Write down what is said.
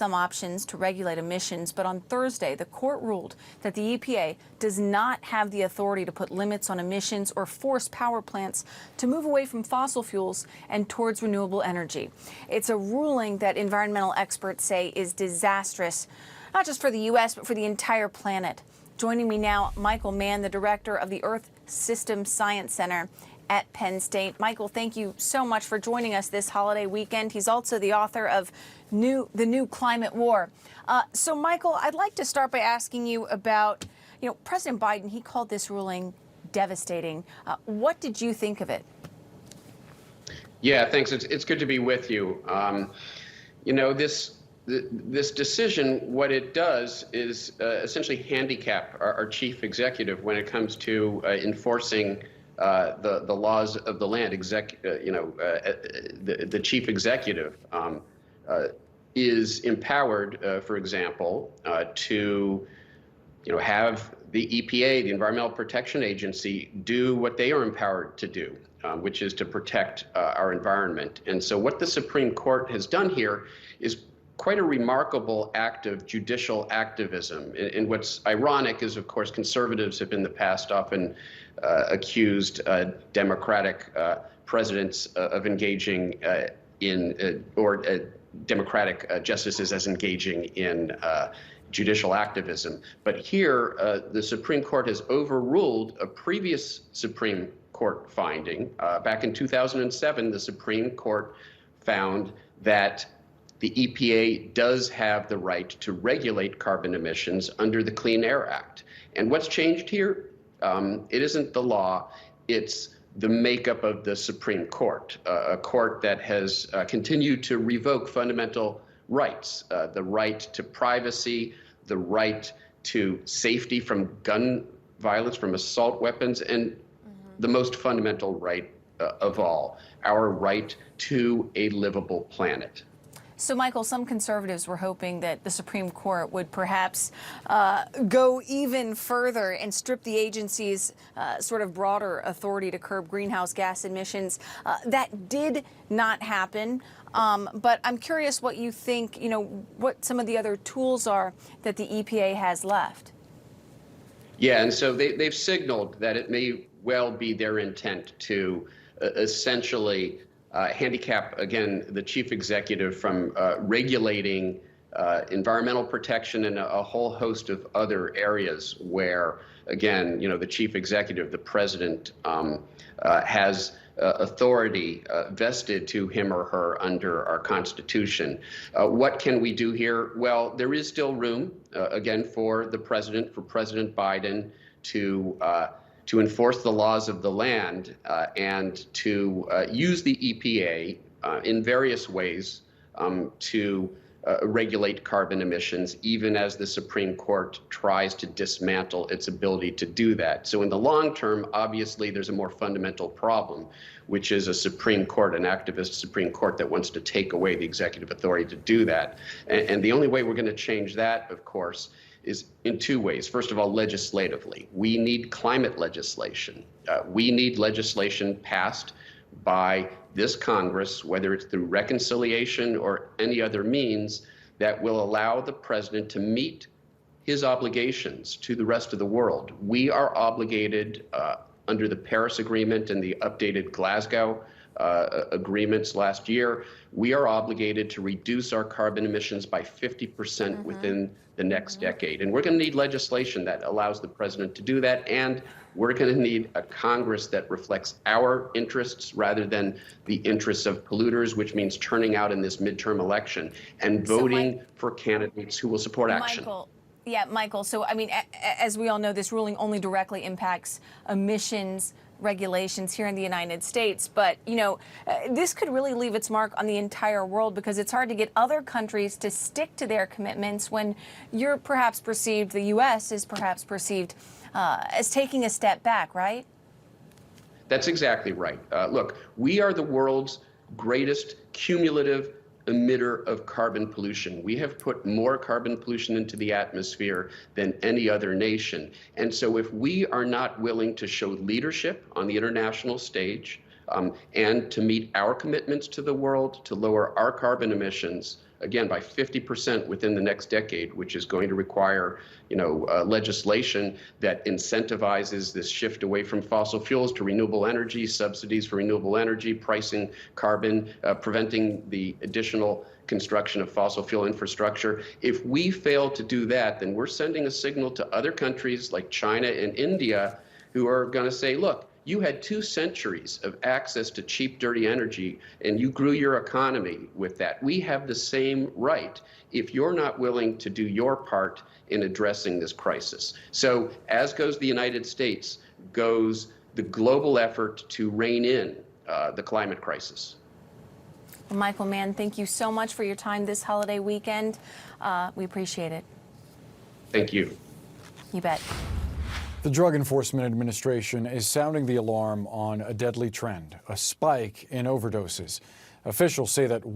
some options to regulate emissions, but on Thursday, the court ruled that the EPA does not have the authority to put limits on emissions or force power plants to move away from fossil fuels and towards renewable energy. It's a ruling that environmental experts say is disastrous, not just for the U.S., but for the entire planet. Joining me now, Michael Mann, the director of the Earth System Science Center at Penn State. Michael, thank you so much for joining us this holiday weekend. He's also the author of The New Climate War. So, Michael, I'd like to start by asking you about, President Biden, he called this ruling devastating. What did you think of it? Yeah, thanks. It's good to be with you. This decision, what it does is essentially handicap our chief executive when it comes to enforcing the laws of the land. The chief executive is empowered, for example, to have the EPA, the Environmental Protection Agency, do what they are empowered to do, which is to protect our environment. And so what the Supreme Court has done here is quite a remarkable act of judicial activism. And what's ironic is, of course, conservatives have in the past often accused Democratic presidents of engaging or Democratic justices as engaging in judicial activism. But here, the Supreme Court has overruled a previous Supreme Court finding. Back in 2007, the Supreme Court found that the EPA does have the right to regulate carbon emissions under the Clean Air Act. And what's changed here? It isn't the law, it's the makeup of the Supreme Court, a court that has continued to revoke fundamental rights, the right to privacy, the right to safety from gun violence, from assault weapons, and the most fundamental right of all, our right to a livable planet. So, Michael, some conservatives were hoping that the Supreme Court would perhaps go even further and strip the agency's sort of broader authority to curb greenhouse gas emissions. That did not happen. But I'm curious what you think, what some of the other tools are that the EPA has left. Yeah, and so they've signaled that it may well be their intent to essentially handicap, again, the chief executive from regulating environmental protection and a whole host of other areas where, again, the chief executive, the president, has authority vested to him or her under our Constitution. What can we do here? Well, there is still room, again, for the president, for President Biden to enforce the laws of the land and to use the EPA in various ways to regulate carbon emissions, even as the Supreme Court tries to dismantle its ability to do that. So in the long term, obviously, there's a more fundamental problem, which is a Supreme Court, an activist Supreme Court that wants to take away the executive authority to do that. And the only way we're going to change that, of course, is in two ways. First of all, legislatively. We need climate legislation. We need legislation passed by this Congress, whether it's through reconciliation or any other means, that will allow the president to meet his obligations to the rest of the world. We are obligated under the Paris Agreement and the updated Glasgow agreements last year, we are obligated to reduce our carbon emissions by 50% within the next decade. And we're going to need legislation that allows the president to do that. And we're going to need a Congress that reflects our interests rather than the interests of polluters, which means turning out in this midterm election and voting for candidates who will support action. Michael, so, I mean, as we all know, this ruling only directly impacts emissions regulations here in the United States. But, this could really leave its mark on the entire world, because it's hard to get other countries to stick to their commitments when you're perhaps perceived, the U.S. is perhaps perceived as taking a step back, right? That's exactly right. Look, we are the world's greatest cumulative emitter of carbon pollution. We have put more carbon pollution into the atmosphere than any other nation. And so if we are not willing to show leadership on the international stage and to meet our commitments to the world, to lower our carbon emissions, again, by 50% within the next decade, which is going to require, legislation that incentivizes this shift away from fossil fuels to renewable energy, subsidies for renewable energy, pricing carbon, preventing the additional construction of fossil fuel infrastructure. If we fail to do that, then we're sending a signal to other countries like China and India who are going to say, look, you had 2 centuries of access to cheap, dirty energy, and you grew your economy with that. We have the same right if you're not willing to do your part in addressing this crisis. So as goes the United States, goes the global effort to rein in the climate crisis. Well, Michael Mann, thank you so much for your time this holiday weekend. We appreciate it. Thank you. You bet. The Drug Enforcement Administration is sounding the alarm on a deadly trend, a spike in overdoses. Officials say that